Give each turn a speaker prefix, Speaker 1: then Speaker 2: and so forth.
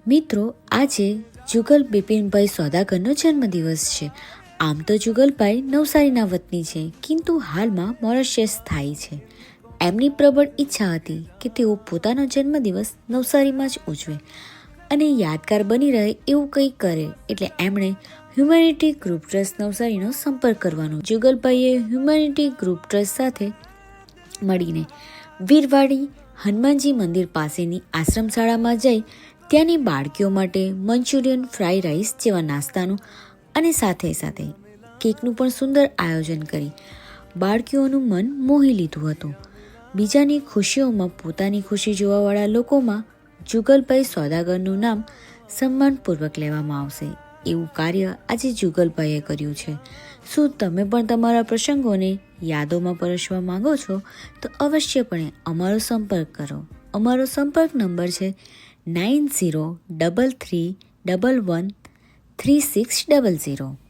Speaker 1: મિત્રો, આજે જુગલ બિપિનભાઈ સોદાગરનો જન્મદિવસ છે. આમ તો જુગલભાઈ નવસારીના વતની છે, କିନ୍ତୁ હાલમાં મોરેશિયસ સ્થાયી છે. એમની પ્રબળ ઈચ્છા હતી કે તેઓ પોતાનો જન્મદિવસ નવસારીમાં જ ઉજવે અને યાદગાર બની રહે એવું કંઈક કરે, એટલે એમણે હ્યુમેનિટી ગ્રુપ ટ્રસ્ટ નવસારીનો સંપર્ક કરવાનો. જુગલભાઈએ હ્યુમેનિટી ગ્રુપ ટ્રસ્ટ સાથે મળીને વીરવાડી હનુમાનજી મંદિર પાસેની આશ્રમશાળામાં જઈ ત્યાંની બાળકીઓ માટે મંચુરિયન, ફ્રાઈ રાઈસ જેવા નાસ્તાનું અને સાથે સાથે કેકનું પણ સુંદર આયોજન કરી બાળકીઓનું મન મોહી લીધું હતું. બીજાની ખુશીઓમાં પોતાની ખુશી જોવાવાળા લોકોમાં જુગલભાઈ સોદાગરનું નામ સન્માનપૂર્વક લેવામાં આવશે એવું કાર્ય આજે જુગલભાઈએ કર્યું છે. શું તમે પણ તમારા પ્રસંગોને યાદોમાં પરોસવા માંગો છો તો અવશ્યપણે અમારો સંપર્ક કરો. અમારો સંપર્ક નંબર છે 9033113600.